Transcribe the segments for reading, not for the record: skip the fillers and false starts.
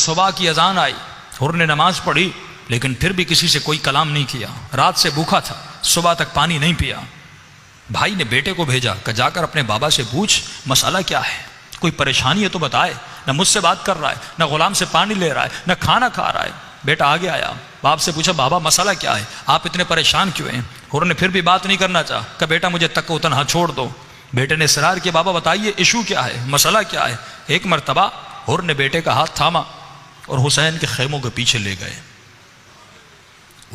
सुबह की अजान आई, हुर ने नमाज पढ़ी, लेकिन फिर भी किसी से कोई कलाम नहीं किया। रात से भूखा था, सुबह तक पानी नहीं पिया। भाई ने बेटे को भेजा कि जाकर अपने बाबा से पूछ मसला क्या है, कोई परेशानी है तो बताए। न मुझसे बात कर रहा है, न गुलाम से पानी ले रहा है, न खाना खा रहा है। बेटा आगे आया, बाप से पूछा बाबा मसला क्या है, आप इतने परेशान क्यों हैं। हुर ने फिर भी बात नहीं करना चाहा कि बेटा मुझे तक तनहा छोड़ दो। बेटे ने इसरार किया, बाबा बताइए इशू क्या है, मसला क्या है। एक मरतबा हुर ने बेटे का हाथ थामा और हुसैन के खेमों के पीछे ले गए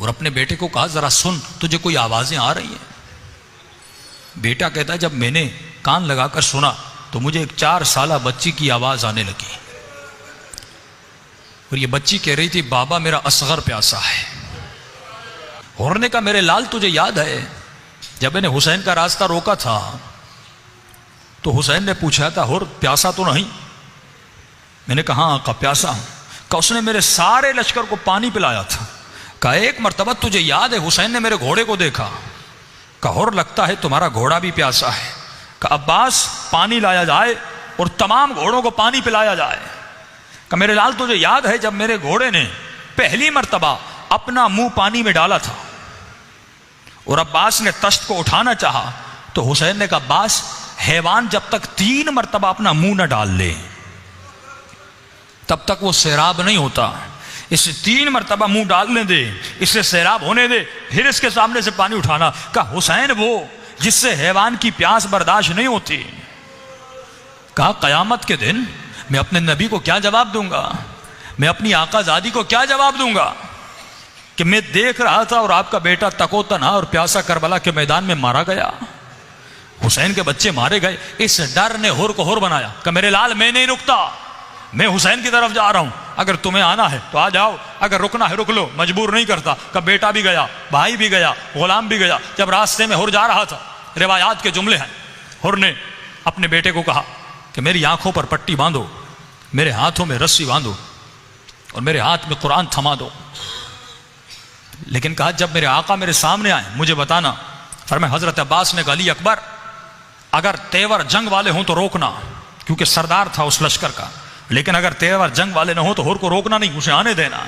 और अपने बेटे को कहा जरा सुन, तुझे कोई आवाजें आ रही हैं। बेटा कहता है जब मैंने कान लगाकर सुना तो मुझे एक 4 साला बच्ची की आवाज आने लगी और ये बच्ची कह रही थी बाबा मेरा असगर प्यासा है। हुर ने कहा मेरे लाल तुझे याद है जब मैंने हुसैन का रास्ता रोका था तो हुसैन ने पूछा था हुर प्यासा तो नहीं। मैंने कहा हाँ का प्यासा हूं। कहा उसने मेरे सारे लश्कर को पानी पिलाया था। कहा एक मरतबा तुझे याद है हुसैन ने मेरे घोड़े को देखा। कहा हुर लगता है तुम्हारा घोड़ा भी प्यासा है। कहा अब्बास पानी लाया जाए और तमाम घोड़ों को पानी पिलाया जाए। कहा मेरे लाल तुझे याद है जब मेरे घोड़े ने पहली मरतबा अपना मुंह पानी में डाला था और अब्बास ने तश्त को उठाना चाहा तो हुसैन ने कहा अब्बास हैवान जब तक 3 मरतबा अपना मुंह न डाल ले तब तक वो सैराब नहीं होता। इसे 3 मरतबा मुंह डालने दे, इससे सैराब होने दे, फिर इसके सामने से पानी उठाना। कहा हुसैन वो जिससे हैवान की प्यास बर्दाश्त नहीं होती। कहा कयामत के दिन मैं अपने नबी को क्या जवाब दूंगा, मैं अपनी आकाजादी को क्या जवाब दूंगा कि मैं देख रहा था और आपका बेटा तकोतना और प्यासा करबला के मैदान में मारा गया, हुसैन के बच्चे मारे गए। इस डर ने हुर को हुर बनाया कि मेरे लाल मैं नहीं रुकता, मैं हुसैन की तरफ जा रहा हूं, अगर तुम्हें आना है तो आ जाओ, अगर रुकना है रुक लो, मजबूर नहीं करता। का बेटा भी गया, भाई भी गया, गुलाम भी गया। जब रास्ते में हुर जा रहा था, रिवायात के जुमले हैं, हुर ने अपने बेटे को कहा कि मेरी आंखों पर पट्टी बांधो, मेरे हाथों में रस्सी बांधो और मेरे हाथ में कुरान थमा दो। लेकिन कहा जब मेरे आका मेरे सामने आए मुझे बताना। फरमाया हजरत अब्बास ने कहा अली अकबर अगर तेवर जंग वाले हों तो रोकना, क्योंकि सरदार था उस लश्कर का, लेकिन अगर तेवर जंग वाले न हो तो हुर को रोकना नहीं, उसे आने देना।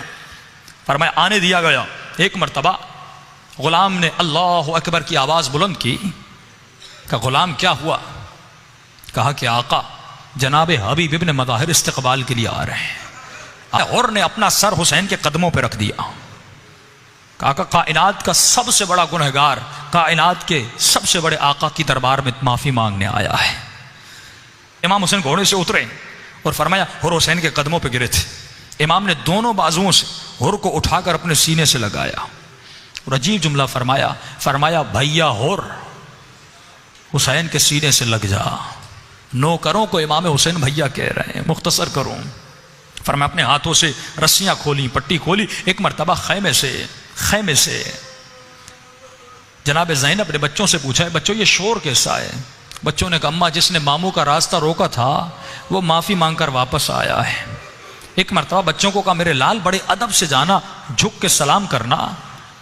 फरमाया आने दिया गया। एक मरतबा गुलाम ने अल्लाह अकबर की आवाज बुलंद की। कहा गुलाम क्या हुआ। कहा कि आका जनाब हबीब इब्न मज़ाहिर इस्तकबाल के लिए आ रहे हैं। हुर ने अपना सर हुसैन के कदमों पर रख दिया। कहा कायनात का सबसे बड़ा गुनहगार कायनात के सबसे बड़े आका की दरबार में माफी मांगने आया है। इमाम हुसैन घोड़े से उतरे और फरमाया हुर हुसैन के कदमों पे गिरे थे। इमाम ने दोनों बाजुओं से हुर को उठाकर अपने सीने से लगाया और अजीब जुमला फरमाया, फरमाया भैया हुर हुसैन के सीने से लग जा। नौकरों को इमाम हुसैन भैया कह रहे हैं, मुख्तसर करूं। फरमाया अपने हाथों से रस्सियां खोली, पट्टी खोली। एक मरतबा खैमे से जनाब ज़ैनब ने बच्चों से पूछा है बच्चों ये शोर कैसा है। बच्चों ने कहा अम्मा जिसने मामू का रास्ता रोका था वो माफी मांगकर वापस आया है। एक मरतबा बच्चों को कहा मेरे लाल बड़े अदब से जाना, झुक के सलाम करना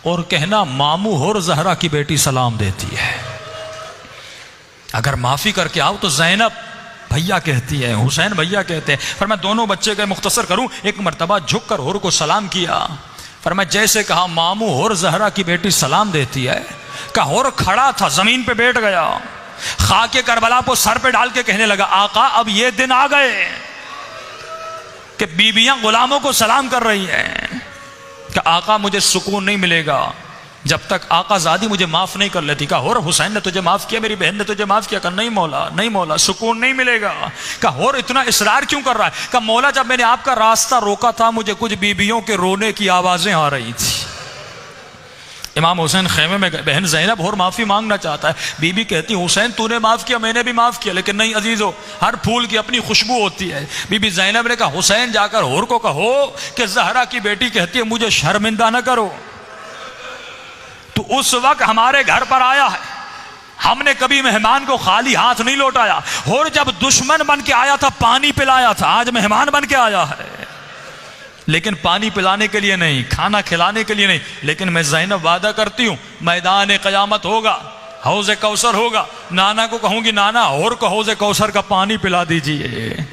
और कहना मामू हुर ज़हरा की बेटी सलाम देती है। अगर माफी करके आओ तो ज़ैनब भैया कहती है, हुसैन भैया कहते हैं। पर मैं दोनों बच्चे गए, मुख्तसर करूं। एक मरतबा झुक कर हुर को सलाम किया। पर मैं जैसे कहा मामू हुर ज़हरा की बेटी सलाम देती है, का हुर खड़ा था, जमीन पे बैठ गया, खाके करबला को सर पे डाल के कहने लगा आका अब ये दिन आ गए कि बीबियां गुलामों को सलाम कर रही हैं कि आका मुझे सुकून नहीं मिलेगा जब तक आकाजादी मुझे माफ नहीं कर लेती। कहा हुर हुसैन ने तुझे माफ किया, मेरी बहन ने तुझे माफ किया। कहा नहीं मौला, नहीं मौला, सुकून नहीं मिलेगा। कहा हुर इतना इसरार क्यों कर रहा है। कहा मौला जब मैंने आपका रास्ता रोका था मुझे कुछ बीबियों के रोने की आवाजें आ रही थी। इमाम हुसैन खेमे में, बहन ज़ैनब हुर माफी मांगना चाहता है। बीबी कहती हुसैन तूने माफ किया, मैंने भी माफ किया, लेकिन नहीं अजीजो, हर फूल की अपनी खुशबू होती है। बीबी ज़ैनब ने कहा हुसैन जाकर हुर को कहो कि ज़हरा की बेटी कहती है मुझे शर्मिंदा न करो। तो उस वक्त हमारे घर पर आया है, हमने कभी मेहमान को खाली हाथ नहीं लौटाया। हुर जब दुश्मन बन के आया था पानी पिलाया था, आज मेहमान बन के आया है लेकिन पानी पिलाने के लिए नहीं, खाना खिलाने के लिए नहीं। लेकिन मैं ज़ैनब वादा करती हूं मैदान क़यामत होगा, हौज़ कौसर होगा, नाना को कहूंगी नाना हुर को हौज़ कौसर का पानी पिला दीजिए।